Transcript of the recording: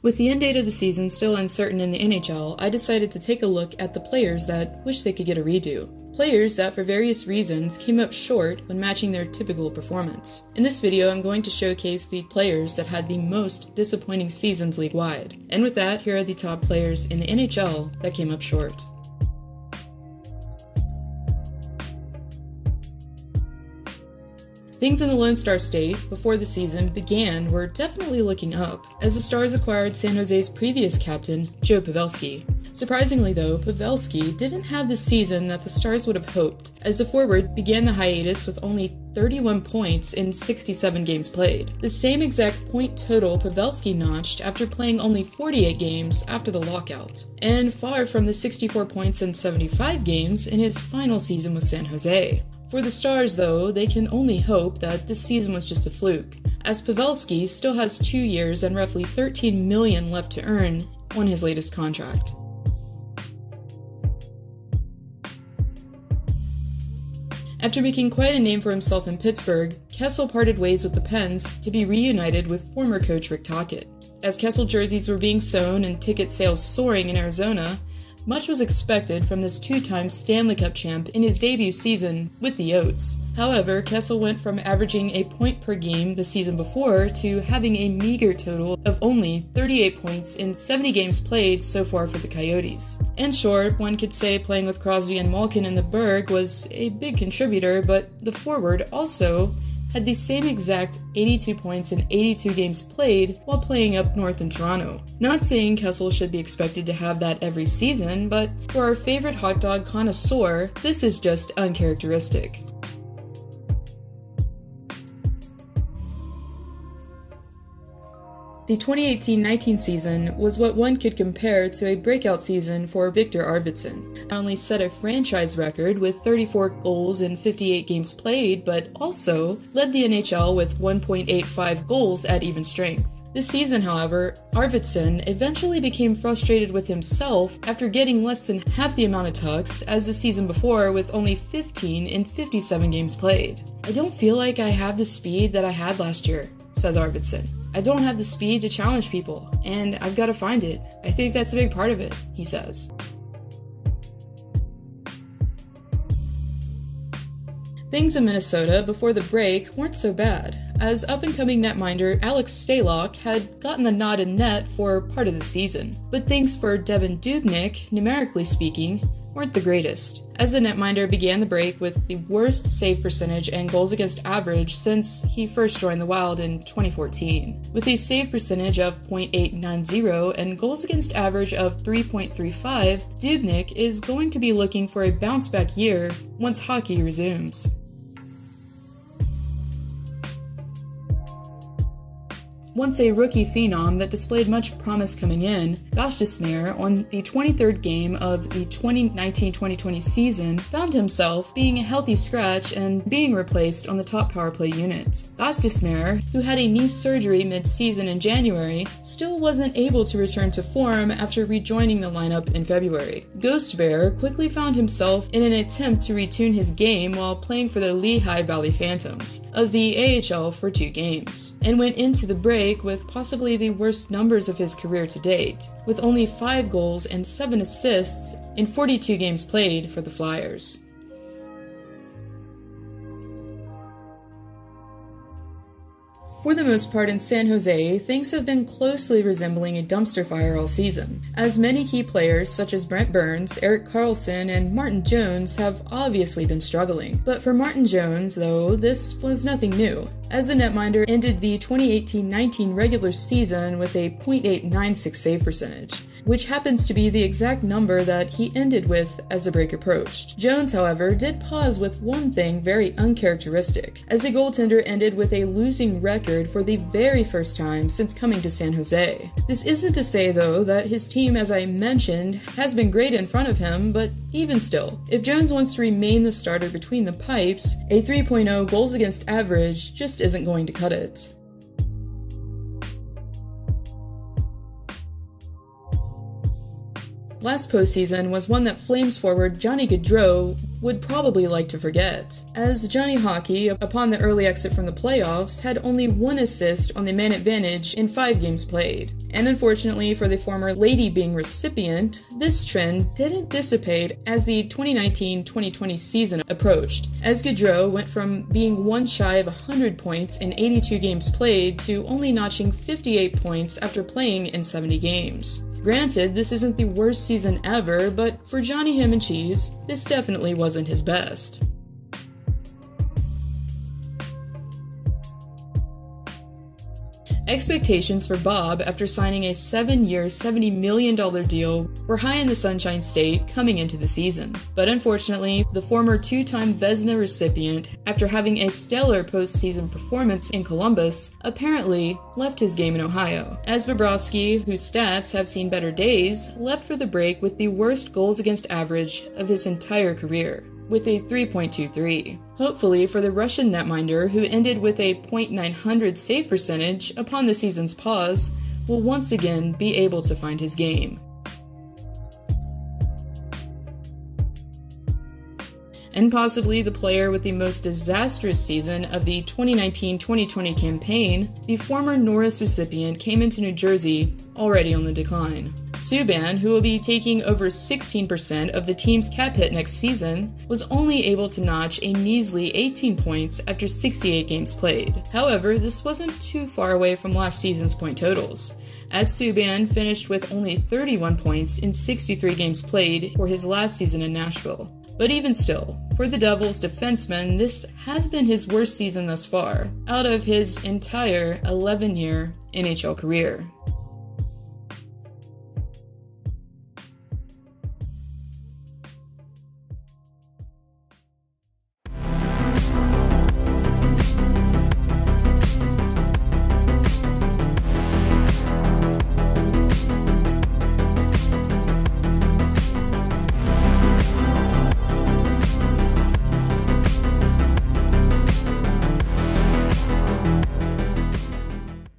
With the end date of the season still uncertain in the NHL, I decided to take a look at the players that wish they could get a redo. Players that for various reasons came up short when matching their typical performance. In this video, I'm going to showcase the players that had the most disappointing seasons league-wide. And with that, here are the top players in the NHL that came up short. Things in the Lone Star State, before the season began, were definitely looking up, as the Stars acquired San Jose's previous captain, Joe Pavelski. Surprisingly though, Pavelski didn't have the season that the Stars would have hoped, as the forward began the hiatus with only 31 points in 67 games played. The same exact point total Pavelski notched after playing only 48 games after the lockout, and far from the 64 points in 75 games in his final season with San Jose. For the Stars, though, they can only hope that this season was just a fluke, as Pavelski still has 2 years and roughly $13 million left to earn on his latest contract. After making quite a name for himself in Pittsburgh, Kessel parted ways with the Pens to be reunited with former coach Rick Tocchet. As Kessel jerseys were being sewn and ticket sales soaring in Arizona, much was expected from this two-time Stanley Cup champ in his debut season with the Oats. However, Kessel went from averaging a point per game the season before to having a meager total of only 38 points in 70 games played so far for the Coyotes. In short, one could say playing with Crosby and Malkin in the Berg was a big contributor, but the forward also had the same exact 82 points in 82 games played while playing up north in Toronto. Not saying Kessel should be expected to have that every season, but for our favorite hot dog connoisseur, this is just uncharacteristic. The 2018-19 season was what one could compare to a breakout season for Viktor Arvidsson. Not only set a franchise record with 34 goals in 58 games played, but also led the NHL with 1.85 goals at even strength. This season, however, Arvidsson eventually became frustrated with himself after getting less than half the amount of tucks as the season before with only 15 in 57 games played. "I don't feel like I have the speed that I had last year," says Arvidsson. "I don't have the speed to challenge people, and I've got to find it. I think that's a big part of it," he says. Things in Minnesota before the break weren't so bad, as up-and-coming netminder Alex Stalock had gotten the nod in net for part of the season. But things for Devan Dubnyk, numerically speaking, weren't the greatest, as the netminder began the break with the worst save percentage and goals against average since he first joined the Wild in 2014. With a save percentage of .890 and goals against average of 3.35, Dubnyk is going to be looking for a bounce-back year once hockey resumes. Once a rookie phenom that displayed much promise coming in, Gaudreau on the 23rd game of the 2019-2020 season found himself being a healthy scratch and being replaced on the top power play unit. Gaudreau, who had a knee surgery mid-season in January, still wasn't able to return to form after rejoining the lineup in February. Ghost Bear quickly found himself in an attempt to retune his game while playing for the Lehigh Valley Phantoms of the AHL for 2 games, and went into the break with possibly the worst numbers of his career to date, with only 5 goals and 7 assists in 42 games played for the Flyers. For the most part in San Jose, things have been closely resembling a dumpster fire all season, as many key players such as Brent Burns, Erik Karlsson, and Martin Jones have obviously been struggling. But for Martin Jones, though, this was nothing new, as the netminder ended the 2018-19 regular season with a .896 save percentage, which happens to be the exact number that he ended with as the break approached. Jones, however, did pause with one thing very uncharacteristic, as the goaltender ended with a losing record for the very first time since coming to San Jose. This isn't to say, though, that his team, as I mentioned, has been great in front of him, but even still, if Jones wants to remain the starter between the pipes, a 3.0 goals against average just isn't going to cut it. last postseason was one that Flames forward Johnny Gaudreau would probably like to forget, as Johnny Hockey, upon the early exit from the playoffs, had only 1 assist on the man advantage in 5 games played. And unfortunately for the former Lady Byng recipient, this trend didn't dissipate as the 2019-2020 season approached, as Gaudreau went from being one shy of 100 points in 82 games played to only notching 58 points after playing in 70 games. Granted, this isn't the worst season ever, but for Johnny Ham and Cheese, this definitely wasn't his best. Expectations for Bob after signing a 7-year, $70 million deal were high in the Sunshine State coming into the season. But unfortunately, the former 2-time Vezina recipient, after having a stellar postseason performance in Columbus, apparently left his game in Ohio, as Bobrovsky, whose stats have seen better days, left for the break with the worst goals against average of his entire career, with a 3.23. Hopefully for the Russian netminder, who ended with a .900 save percentage upon the season's pause, will once again be able to find his game. And possibly the player with the most disastrous season of the 2019-2020 campaign, the former Norris recipient came into New Jersey already on the decline. Subban, who will be taking over 16% of the team's cap hit next season, was only able to notch a measly 18 points after 68 games played. However, this wasn't too far away from last season's point totals, as Subban finished with only 31 points in 63 games played for his last season in Nashville. But even still, for the Devils defenseman, this has been his worst season thus far, out of his entire 11-year NHL career.